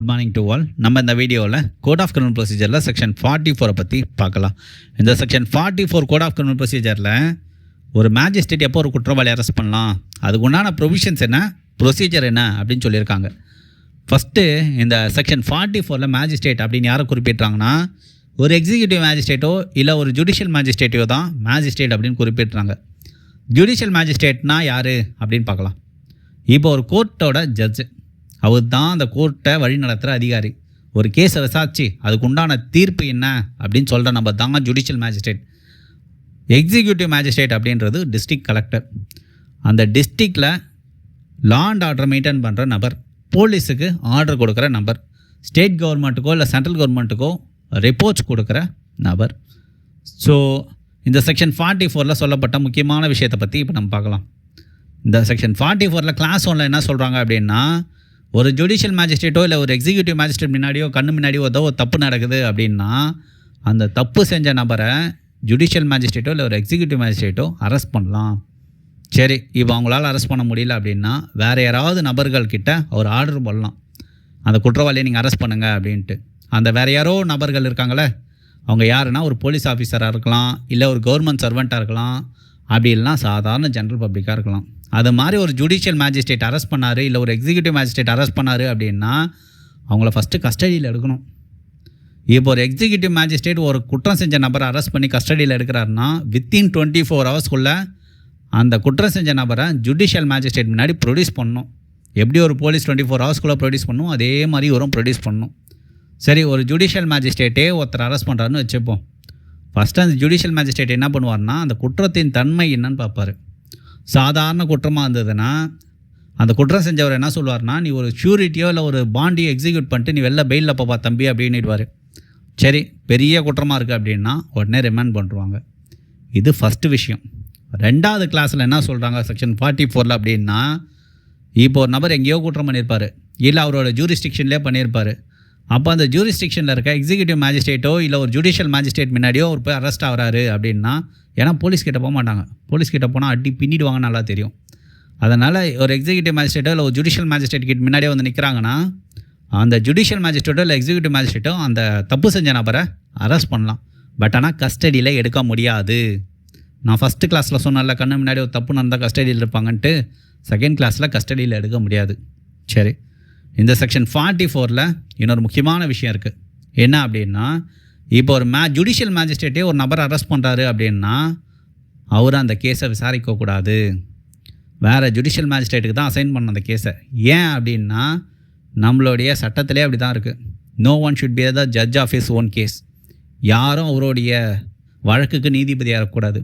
Good morning to all. நம்ம இந்த வீடியோவில் கோட் ஆஃப் கிரிமினல் ப்ரொசீஜரில் செக்ஷன் 44 பற்றி பார்க்கலாம். இந்த செக்ஷன் 44 கோட் ஆஃப் கிரிமினல் ப்ரொசீஜரில் ஒரு மேஜிஸ்ட்ரேட் எப்போ ஒரு குற்றவாளி அரெஸ்ட் பண்ணலாம், அதுக்கு உண்டான ப்ரொவிஷன்ஸ் என்ன, ப்ரொசீஜர் என்ன அப்படின்னு சொல்லியிருக்காங்க. ஃபஸ்ட்டு இந்த செக்ஷன் 44 மேஜிஸ்ட்ரேட் அப்படின்னு யாரை குறிப்பிட்றாங்கன்னா, ஒரு எக்ஸிக்யூட்டிவ் மேஜிஸ்ட்ரேட்டோ இல்லை ஒரு ஜுடிஷியல் மேஜிஸ்ட்ரேட்டோ தான் மேஜிஸ்ட்ரேட் அப்படின்னு குறிப்பிட்றாங்க. ஜுடிஷியல் மேஜிஸ்ட்ரேட்னா யார் அப்படின்னு பார்க்கலாம். இப்போ ஒரு கோர்ட்டோட ஜட்ஜு, அவர் தான் அந்த கோர்ட்டை வழி நடத்துகிற அதிகாரி. ஒரு கேஸை விசாரிச்சு அதுக்கு உண்டான தீர்ப்பு என்ன அப்படின்னு சொல்கிற நம்ம தாங்க ஜுடிஷியல் மேஜிஸ்ட்ரேட். எக்ஸிக்யூட்டிவ் மேஜிஸ்ட்ரேட் அப்படின்றது டிஸ்ட்ரிக்ட் கலெக்டர். அந்த டிஸ்ட்ரிக்டில் லா அண்ட் ஆர்டர் மெயின்டைன் பண்ணுற நபர், போலீஸுக்கு ஆர்டர் கொடுக்குற நபர், ஸ்டேட் கவர்மெண்ட்டுக்கோ இல்லை சென்ட்ரல் கவர்மெண்ட்டுக்கோ ரிப்போர்ட்ஸ் கொடுக்குற நபர். ஸோ இந்த செக்ஷன் 44 சொல்லப்பட்ட முக்கியமான விஷயத்தை பற்றி இப்போ நம்ம பார்க்கலாம். இந்த செக்ஷன் 44 கிளாஸ் 1 என்ன சொல்கிறாங்க அப்படின்னா, ஒரு ஜுடிஷியல் மேஜிஸ்ட்ரேட்டோ இல்லை ஒரு எக்ஸிக்யூட்டிவ் மேஜிஸ்ட்ரேட் முன்னாடியோ கண்ணு முன்னாடியோ ஏதோ ஒரு தப்பு நடக்குது அப்படின்னா, அந்த தப்பு செஞ்ச நபரை ஜுடிஷியல் மேஜிஸ்ட்ரேட்டோ இல்லை ஒரு எக்ஸிக்யூட்டிவ் மேஜிஸ்ட்ரேட்டோ அரெஸ்ட் பண்ணலாம். சரி, இப்போ அவங்களால அரெஸ்ட் பண்ண முடியல அப்படின்னா வேறு யாராவது நபர்கள் கிட்ட அவர் ஆர்டர் பண்ணலாம், அந்த குற்றவாளியை நீங்கள் அரெஸ்ட் பண்ணுங்கள் அப்படின்ட்டு. அந்த வேறு யாரோ நபர்கள் இருக்காங்களே, அவங்க யாருன்னா ஒரு போலீஸ் ஆஃபீஸராக இருக்கலாம், இல்லை ஒரு கவர்மெண்ட் சர்வெண்ட்டாக இருக்கலாம், அப்படி இல்லைனா சாதாரண ஜென்ரல் பப்ளிக்காக இருக்கலாம். அது மாதிரி ஒரு ஜுடிஷியல் மேஜிஸ்ட்ரேட் அரெஸ்ட் பண்ணார் இல்லை ஒரு எக்ஸிக்யூட்டிவ் மேஜிஸ்ட்ரேட் அரெஸ்ட் பண்ணார் அப்படின்னா அவங்கள ஃபஸ்ட்டு கஸ்டடியில் எடுக்கணும். இப்போ ஒரு எக்ஸிக்யூட்டிவ் மேஜிஸ்ட்ரேட் ஒரு குற்றம் செஞ்ச நபரை அரெஸ்ட் பண்ணி கஸ்டடியில் எடுக்கிறாருன்னா வித்தின் 24 ஹவர்ஸ்க்குள்ளே அந்த குற்றம் செஞ்ச நபரை ஜுடிஷியல் மேஜிஸ்ட்ரேட் முன்னாடி ப்ரொடியூஸ் பண்ணணும். எப்படி ஒரு போலீஸ் 24 ஹவர்ஸ்க்குள்ளே ப்ரொடியூஸ் பண்ணணும், அதே மாதிரி இவரும் ப்ரொடியூஸ் பண்ணணும். சரி, ஒரு ஜுடிஷியல் மேஜிஸ்ட்ரேட்டே ஒருத்தர் அரெஸ்ட் பண்ணுறாருன்னு வச்சுப்போம். ஃபஸ்ட்டு அந்த ஜுடிஷியல் மேஜிஸ்ட்ரேட் என்ன பண்ணுவார்னா, அந்த குற்றத்தின் தன்மை என்னன்னு பார்ப்பார். சாதாரண குற்றமாக இருந்ததுன்னா அந்த குற்றம் செஞ்சவர் என்ன சொல்லுவார்னா, நீ ஒரு ஷூரிட்டியோ இல்லை ஒரு பாண்டியோ எக்ஸிக்யூட் பண்ணிட்டு நீ வெளில பெயிலில் போப்பா தம்பி அப்படின்னுடுவார். சரி, பெரிய குற்றமாக இருக்குது அப்படின்னா உடனே ரிமாண்ட் பண்ணுவாங்க. இது ஃபஸ்ட்டு விஷயம். ரெண்டாவது கிளாஸில் என்ன சொல்கிறாங்க செக்ஷன் 44 அப்படின்னா, இப்போ ஒரு நபர் எங்கேயோ குற்றம் பண்ணியிருப்பார், இல்லை அவரோட ஜூரிஸ்டிக்ஷன்லேயே பண்ணியிருப்பார். அப்போ அந்த ஜூரிஸ்டிக்ஷனில் இருக்க எக்ஸிக்யூட்டிவ் மேஜிஸ்ட்ரேட்டோ இல்லை ஒரு ஜுடிஷியல் மேஜிஸ்ட்ரேட் முன்னாடியோ ஒரு போய் அரெஸ்ட் ஆகிறாரு அப்படின்னா, ஏன்னா போலீஸ்கிட்ட போக மாட்டாங்க, போலீஸ்கிட்ட போனால் அடி பின்னிடுவாங்க, நல்லா தெரியும். அதனால் ஒரு எக்ஸிக்யூட்டிவ் மேஜிஸ்ட்ரேட்டோ இல்லை ஒரு ஜுடிஷியல் மேஜிஸ்ட்ரேட் கிட்ட முன்னாடியே வந்து நிற்கிறாங்கன்னா, அந்த ஜுடிஷியல் மேஜிஸ்ட்ரேட்டோ இல்லை எக்ஸிக்யூட்டிவ் மேஜிஸ்ட்ரேட்டோ அந்த தப்பு செஞ்ச நபரை அரெஸ்ட் பண்ணலாம். பட் ஆனால் கஸ்டடியில் எடுக்க முடியாது. நான் ஃபஸ்ட்டு கிளாஸில் சொன்னல, கண்ணு முன்னாடி ஒரு தப்பு நடந்தால் கஸ்டடியில் இருப்பாங்கன்ட்டு. செகண்ட் கிளாஸில் கஸ்டடியில் எடுக்க முடியாது. சரி, இந்த செக்ஷன் 44 இன்னொரு முக்கியமான விஷயம் இருக்குது. என்ன அப்படின்னா, இப்போ ஒரு ஜுடிஷியல் மேஜிஸ்ட்ரேட்டே ஒரு நபரை அரெஸ்ட் பண்ணுறாரு அப்படின்னா அவர் அந்த கேஸை விசாரிக்கக்கூடாது, வேறு ஜுடிஷியல் மேஜிஸ்ட்ரேட்டுக்கு தான் அசைன் பண்ண அந்த கேஸை. ஏன் அப்படின்னா நம்மளுடைய சட்டத்திலே அப்படி தான் இருக்குது. No one should be the judge of his own case. யாரும் அவருடைய வழக்குக்கு நீதிபதியாக இருக்கக்கூடாது.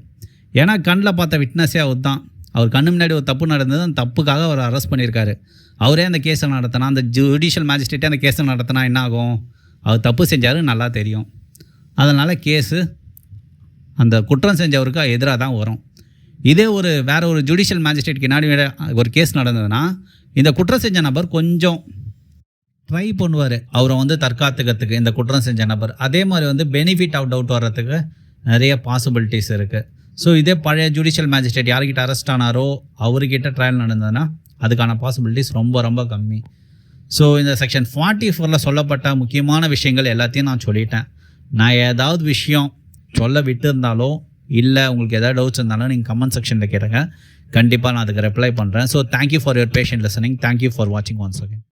ஏன்னா கண்ணில் பார்த்த விட்னஸே அவர் தான். அவர் கண்ணு முன்னாடி ஒரு தப்பு நடந்தது, அந்த தப்புக்காக அவர் அரெஸ்ட் பண்ணியிருக்காரு. அவரே அந்த கேஸை நடத்தினா, அந்த ஜுடிஷியல் மேஜிஸ்ட்ரேட்டே அந்த கேஸை நடத்தினா என்ன ஆகும், அவர் தப்பு செஞ்சார் நல்லா தெரியும். அதனால் கேஸு அந்த குற்றம் செஞ்சவருக்கு எதிராக தான் வரும். இதே வேறு ஒரு ஜுடிஷியல் மேஜிஸ்ட்ரேட்க்கு முன்னாடி ஒரு கேஸ் நடந்ததுன்னா இந்த குற்றம் செஞ்ச நபர் கொஞ்சம் ட்ரை பண்ணுவார் அவரை தற்காத்துக்கிறதுக்கு, இந்த குற்றம் செஞ்ச நபர். அதே மாதிரி பெனிஃபிட் ஆஃப் டவுட் வர்றதுக்கு நிறைய பாசிபிலிட்டிஸ் இருக்குது. ஸோ இதே பழைய ஜுடிஷியல் மேஜிஸ்ட்ரேட் யார்கிட்ட அரெஸ்ட் ஆனாரோ அவர்கிட்ட ட்ரையல் நடந்ததுன்னா அதுக்கான பாசிபிலிட்டிஸ் ரொம்ப ரொம்ப கம்மி. ஸோ இந்த செக்ஷன் 44 சொல்லப்பட்ட முக்கியமான விஷயங்கள் எல்லாத்தையும் நான் சொல்லிட்டேன். நான் ஏதாவது விஷயம் சொல்ல விட்டு இருந்தாலோ இல்லை உங்களுக்கு ஏதாவது டவுட்ஸ் இருந்தாலும் நீங்கள் கமெண்ட் செக்ஷனில் கேளுங்க, கண்டிப்பாக நான் அதுக்கு ரிப்ளை பண்ணுறேன். So thank you for your patient listening. Thank you for வாட்சிங் ஒன்ஸ் அகைன்.